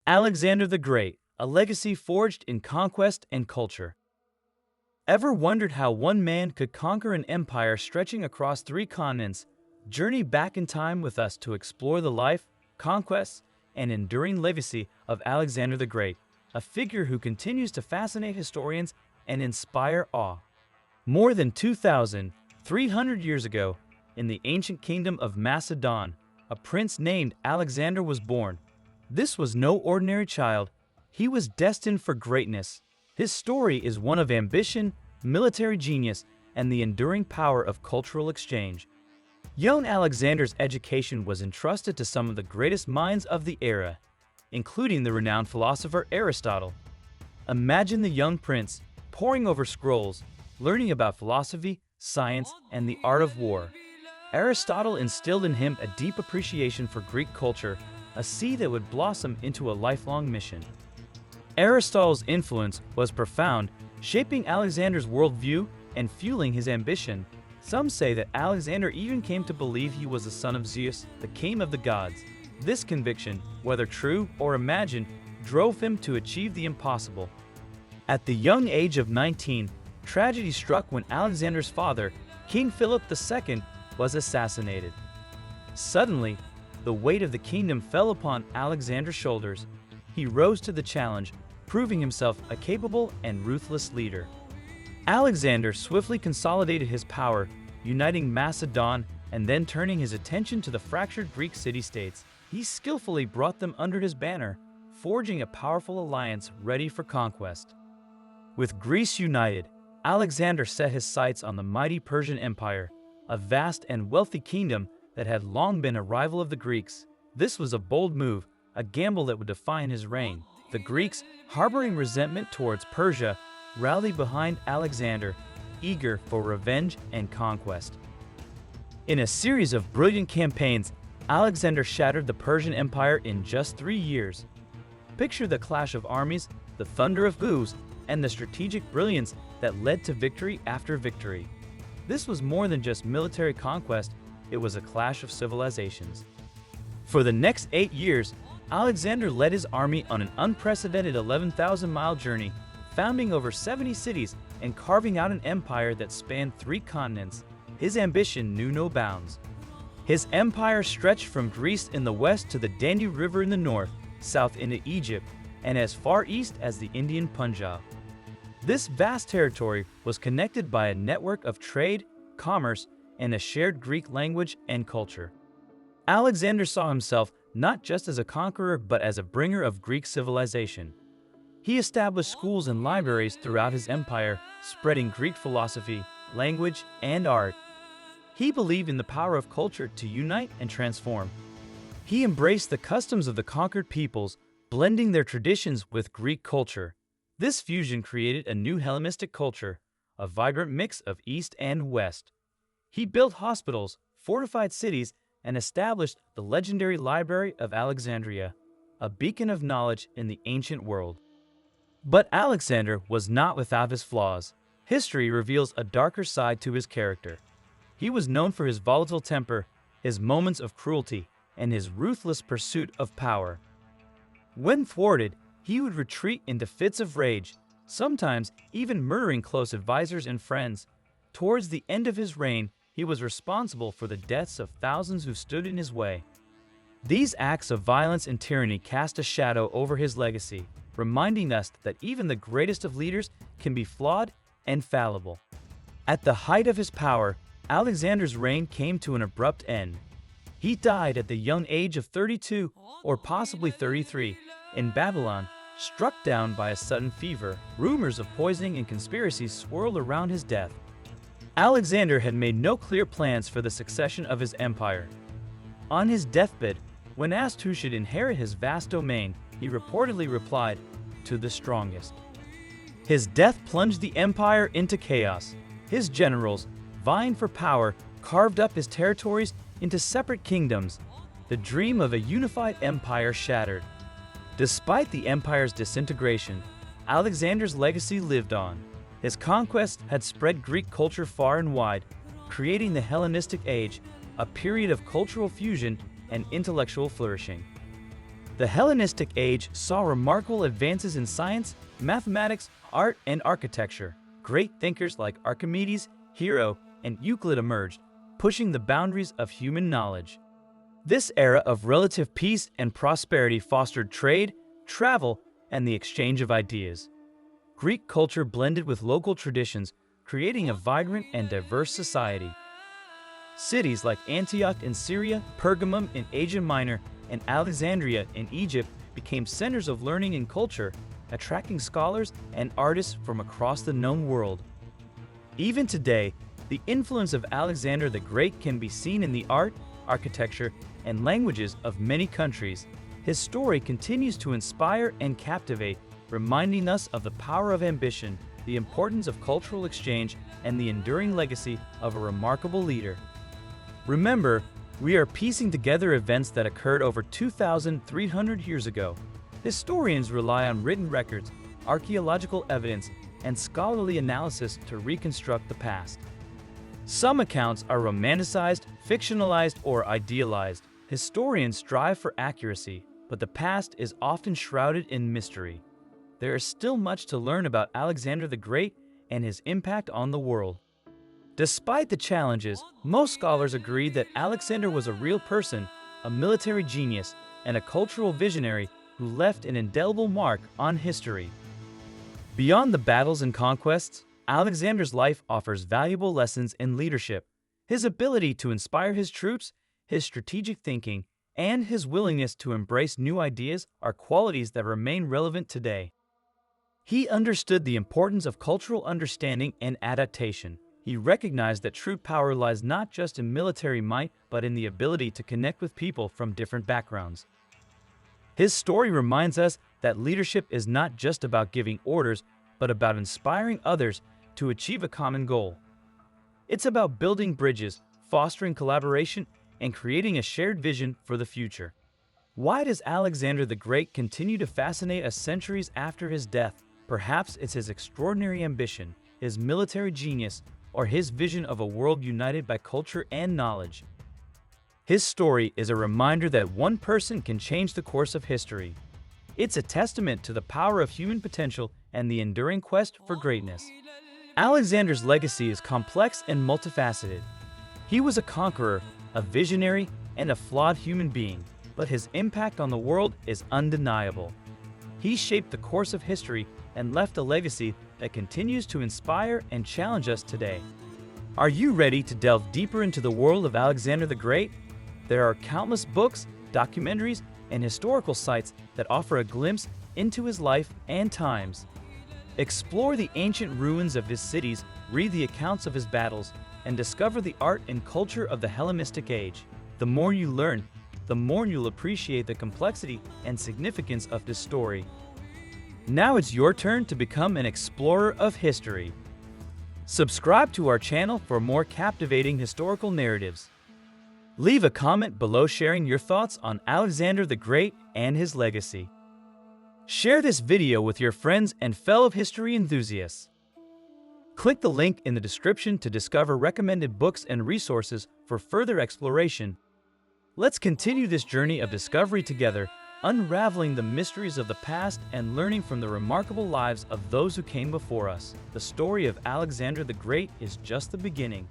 Alexander the Great, a legacy forged in conquest and culture. Ever wondered how one man could conquer an empire stretching across 3 continents? Journey back in time with us to explore the life, conquests, and enduring legacy of Alexander the Great, a figure who continues to fascinate historians and inspire awe. More than 2,300 years ago, in the ancient kingdom of Macedon, a prince named Alexander was born. This was no ordinary child. He was destined for greatness. His story is one of ambition, military genius, and the enduring power of cultural exchange. Young Alexander's education was entrusted to some of the greatest minds of the era, including the renowned philosopher Aristotle. Imagine the young prince poring over scrolls, learning about philosophy, science, and the art of war. Aristotle instilled in him a deep appreciation for Greek culture, a seed that would blossom into a lifelong mission. Aristotle's influence was profound, shaping Alexander's worldview and fueling his ambition. Some say that Alexander even came to believe he was the son of Zeus, the king of the gods. This conviction, whether true or imagined, drove him to achieve the impossible. At the young age of 19, tragedy struck when Alexander's father, King Philip II, was assassinated. Suddenly, the weight of the kingdom fell upon Alexander's shoulders. He rose to the challenge, proving himself a capable and ruthless leader. Alexander swiftly consolidated his power, uniting Macedon and then turning his attention to the fractured Greek city-states. He skillfully brought them under his banner, forging a powerful alliance ready for conquest. With Greece united, Alexander set his sights on the mighty Persian Empire, a vast and wealthy kingdom that had long been a rival of the Greeks. This was a bold move, a gamble that would define his reign. The Greeks, harboring resentment towards Persia, rallied behind Alexander, eager for revenge and conquest. In a series of brilliant campaigns, Alexander shattered the Persian Empire in just 3 years. Picture the clash of armies, the thunder of Zeus, and the strategic brilliance that led to victory after victory. This was more than just military conquest, it was a clash of civilizations. For the next 8 years, Alexander led his army on an unprecedented 11,000-mile journey, founding over 70 cities and carving out an empire that spanned 3 continents. His ambition knew no bounds. His empire stretched from Greece in the west to the Danube River in the north, south into Egypt, and as far east as the Indian Punjab. This vast territory was connected by a network of trade, commerce, and a shared Greek language and culture. Alexander saw himself not just as a conqueror but as a bringer of Greek civilization. He established schools and libraries throughout his empire, spreading Greek philosophy, language, and art. He believed in the power of culture to unite and transform. He embraced the customs of the conquered peoples, blending their traditions with Greek culture. This fusion created a new Hellenistic culture, a vibrant mix of East and West. He built hospitals, fortified cities, and established the legendary Library of Alexandria, a beacon of knowledge in the ancient world. But Alexander was not without his flaws. History reveals a darker side to his character. He was known for his volatile temper, his moments of cruelty, and his ruthless pursuit of power. When thwarted, he would retreat into fits of rage, sometimes even murdering close advisors and friends. Towards the end of his reign, he was responsible for the deaths of thousands who stood in his way. These acts of violence and tyranny cast a shadow over his legacy, reminding us that even the greatest of leaders can be flawed and fallible. At the height of his power, Alexander's reign came to an abrupt end. He died at the young age of 32 or possibly 33 in Babylon, struck down by a sudden fever. Rumors of poisoning and conspiracies swirled around his death. Alexander had made no clear plans for the succession of his empire. On his deathbed, when asked who should inherit his vast domain, he reportedly replied, "To the strongest." His death plunged the empire into chaos. His generals, vying for power, carved up his territories into separate kingdoms. The dream of a unified empire shattered. Despite the empire's disintegration, Alexander's legacy lived on. His conquest had spread Greek culture far and wide, creating the Hellenistic Age, a period of cultural fusion and intellectual flourishing. The Hellenistic Age saw remarkable advances in science, mathematics, art, and architecture. Great thinkers like Archimedes, Hero, and Euclid emerged, pushing the boundaries of human knowledge. This era of relative peace and prosperity fostered trade, travel, and the exchange of ideas. Greek culture blended with local traditions, creating a vibrant and diverse society. Cities like Antioch in Syria, Pergamum in Asia Minor, and Alexandria in Egypt became centers of learning and culture, attracting scholars and artists from across the known world. Even today, the influence of Alexander the Great can be seen in the art, architecture, and languages of many countries. His story continues to inspire and captivate, reminding us of the power of ambition, the importance of cultural exchange, and the enduring legacy of a remarkable leader. Remember, we are piecing together events that occurred over 2,300 years ago. Historians rely on written records, archaeological evidence, and scholarly analysis to reconstruct the past. Some accounts are romanticized, fictionalized, or idealized. Historians strive for accuracy, but the past is often shrouded in mystery. There is still much to learn about Alexander the Great and his impact on the world. Despite the challenges, most scholars agree that Alexander was a real person, a military genius, and a cultural visionary who left an indelible mark on history. Beyond the battles and conquests, Alexander's life offers valuable lessons in leadership. His ability to inspire his troops, his strategic thinking, and his willingness to embrace new ideas are qualities that remain relevant today. He understood the importance of cultural understanding and adaptation. He recognized that true power lies not just in military might, but in the ability to connect with people from different backgrounds. His story reminds us that leadership is not just about giving orders, but about inspiring others to achieve a common goal. It's about building bridges, fostering collaboration, and creating a shared vision for the future. Why does Alexander the Great continue to fascinate us centuries after his death? Perhaps it's his extraordinary ambition, his military genius, or his vision of a world united by culture and knowledge. His story is a reminder that one person can change the course of history. It's a testament to the power of human potential and the enduring quest for greatness. Alexander's legacy is complex and multifaceted. He was a conqueror, a visionary, and a flawed human being, but his impact on the world is undeniable. He shaped the course of history and left a legacy that continues to inspire and challenge us today. Are you ready to delve deeper into the world of Alexander the Great? There are countless books, documentaries, and historical sites that offer a glimpse into his life and times. Explore the ancient ruins of his cities, read the accounts of his battles, and discover the art and culture of the Hellenistic Age. The more you learn, the more you'll appreciate the complexity and significance of this story. Now it's your turn to become an explorer of history. Subscribe to our channel for more captivating historical narratives. Leave a comment below sharing your thoughts on Alexander the Great and his legacy. Share this video with your friends and fellow history enthusiasts. Click the link in the description to discover recommended books and resources for further exploration. Let's continue this journey of discovery together, unraveling the mysteries of the past and learning from the remarkable lives of those who came before us. The story of Alexander the Great is just the beginning.